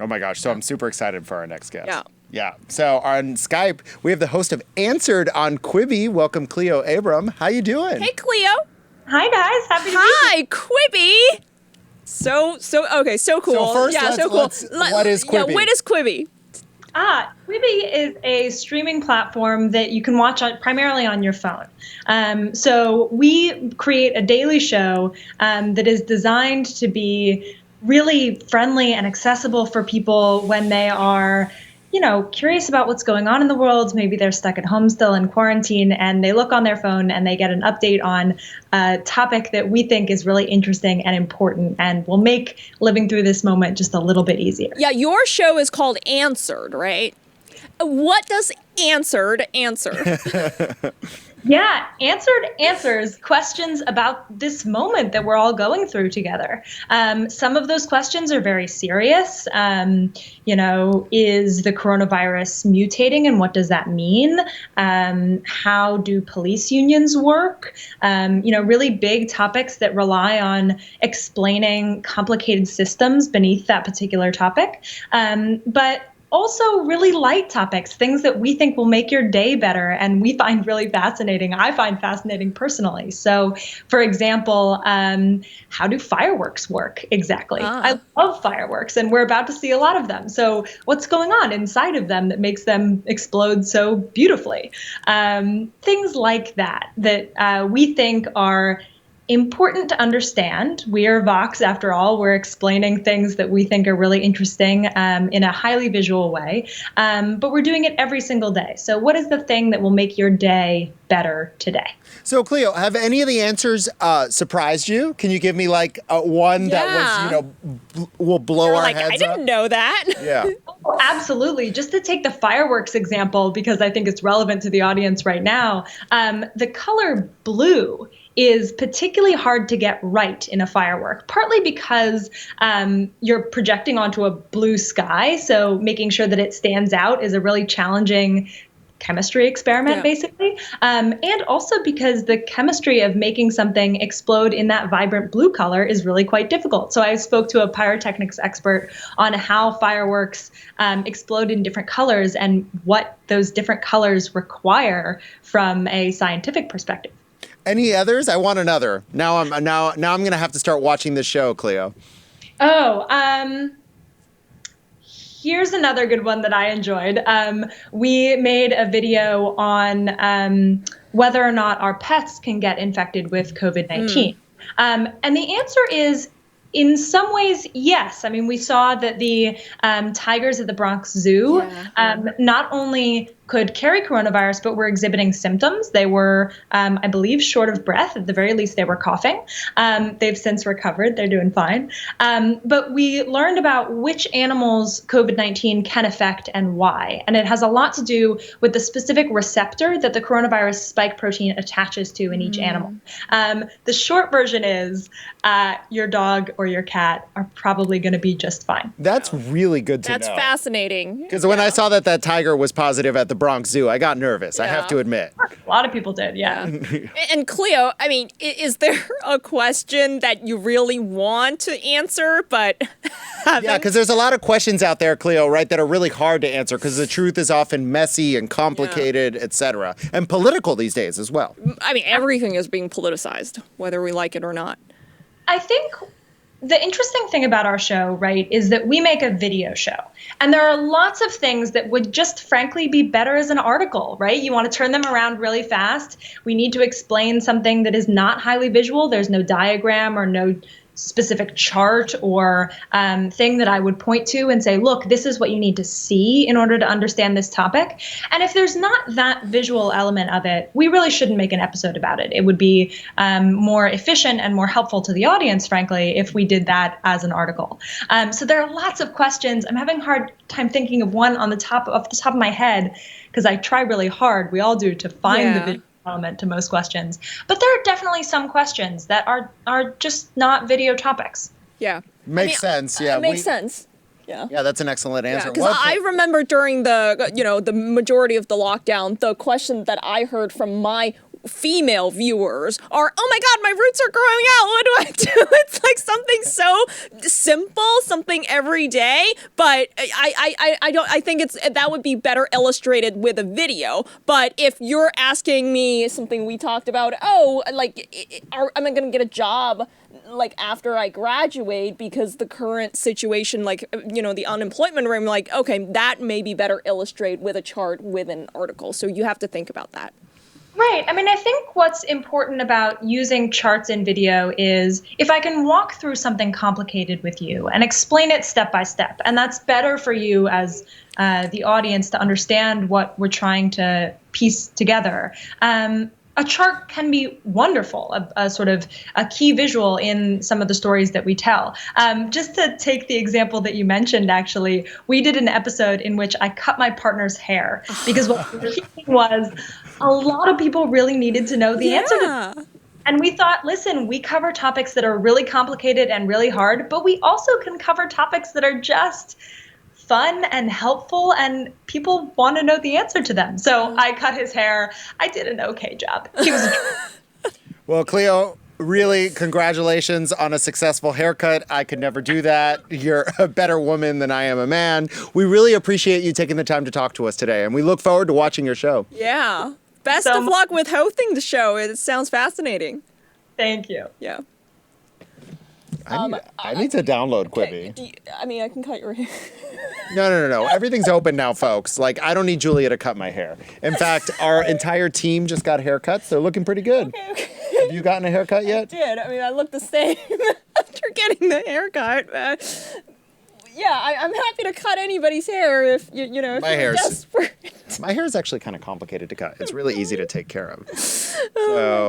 Oh my gosh. So I'm super excited for our next guest. Yeah. Yeah. So on Skype, we have the host of Answered on Quibi. Welcome, Cleo Abram. How you doing? Hey, Cleo. Hi guys, happy to be Hi, Quibi. So cool. So first, yeah, let's, so cool. what is Quibi? Yeah, what is Quibi? Quibi is a streaming platform that you can watch primarily on your phone. So we create a daily show that is designed to be really friendly and accessible for people when they are, curious about what's going on in the world. Maybe they're stuck at home still in quarantine and they look on their phone and they get an update on a topic that we think is really interesting and important and will make living through this moment just a little bit easier. Yeah, your show is called Answered, right? What does Answered answer? Yeah, Answered answers questions about this moment that we're all going through together. Some of those questions are very serious. Is the coronavirus mutating and what does that mean? How do police unions work? Really big topics that rely on explaining complicated systems beneath that particular topic. But also really light topics, things that we think will make your day better and we find really fascinating. I find fascinating personally. So, for example, how do fireworks work exactly? I love fireworks and we're about to see a lot of them. So what's going on inside of them that makes them explode so beautifully? Things like that we think are important to understand. We are Vox, after all. We're explaining things that we think are really interesting in a highly visual way, but we're doing it every single day. So what is the thing that will make your day better today? So, Cleo, have any of the answers surprised you? Can you give me one that was, will blow our heads up? I didn't know that. Yeah. Oh, absolutely. Just to take the fireworks example, because I think it's relevant to the audience right now, the color blue is particularly hard to get right in a firework, partly because you're projecting onto a blue sky. So making sure that it stands out is a really challenging chemistry experiment, basically. And also because the chemistry of making something explode in that vibrant blue color is really quite difficult. So I spoke to a pyrotechnics expert on how fireworks explode in different colors and what those different colors require from a scientific perspective. Any others? I want another. Now I'm going to have to start watching this show, Cleo. Here's another good one that I enjoyed. We made a video on whether or not our pets can get infected with COVID-19. And the answer is, in some ways, yes. I mean, we saw that the tigers at the Bronx Zoo not only could carry coronavirus, but were exhibiting symptoms. They were, I believe, short of breath. At the very least, they were coughing. They've since recovered. They're doing fine. But we learned about which animals COVID-19 can affect and why. And it has a lot to do with the specific receptor that the coronavirus spike protein attaches to in each animal. The short version is your dog or your cat are probably going to be just fine. That's really good to know. That's fascinating. Because when I saw that tiger was positive at the Bronx Zoo, I got nervous. I have to admit. A lot of people did, yeah. And Cleo, I mean, is there a question that you really want to answer, but yeah, because there's a lot of questions out there, Cleo, right, that are really hard to answer because the truth is often messy and complicated, etc., and political these days as well. I mean, everything is being politicized, whether we like it or not. I think the interesting thing about our show, right, is that we make a video show. And there are lots of things that would just frankly be better as an article, right? You want to turn them around really fast. We need to explain something that is not highly visual. There's no diagram or no specific chart or thing that I would point to and say, look, this is what you need to see in order to understand this topic. And if there's not that visual element of it, we really shouldn't make an episode about it. It would be more efficient and more helpful to the audience, frankly, if we did that as an article. So there are lots of questions. I'm having a hard time thinking of one off the top of my head because I try really hard. We all do to find the visual element to most questions. But there are definitely some questions that are just not video topics. Yeah. Makes sense. Yeah. It makes sense. Yeah. Yeah, that's an excellent answer. Because I remember during the majority of the lockdown, the question that I heard from my female viewers are, oh my God, my roots are growing out. What do I do? It's like something so simple, something every day. But I think that would be better illustrated with a video. But if you're asking me something we talked about, am I going to get a job like after I graduate because the current situation, the unemployment rate, like, okay, that may be better illustrated with a chart with an article. So you have to think about that. Right. I mean, I think what's important about using charts in video is if I can walk through something complicated with you and explain it step by step, and that's better for you as the audience to understand what we're trying to piece together. A chart can be wonderful, a sort of a key visual in some of the stories that we tell. Just to take the example that you mentioned, actually, we did an episode in which I cut my partner's hair because what we were hearing was a lot of people really needed to know the answer to that. And we thought, listen, we cover topics that are really complicated and really hard, but we also can cover topics that are just fun and helpful, and people want to know the answer to them. So I cut his hair. I did an okay job. He was Well, Cleo, really, congratulations on a successful haircut. I could never do that. You're a better woman than I am a man. We really appreciate you taking the time to talk to us today, and we look forward to watching your show. Yeah. Best of luck with hosting the show. It sounds fascinating. Thank you. Yeah. I need to download Quibi. Okay, I can cut your hair. No. Everything's open now, folks. Like, I don't need Julia to cut my hair. In fact, our entire team just got haircuts. They're looking pretty good. Okay. Have you gotten a haircut yet? I did. I look the same after getting the haircut. I'm happy to cut anybody's hair if if you're desperate. My hair is actually kind of complicated to cut. It's really easy to take care of. So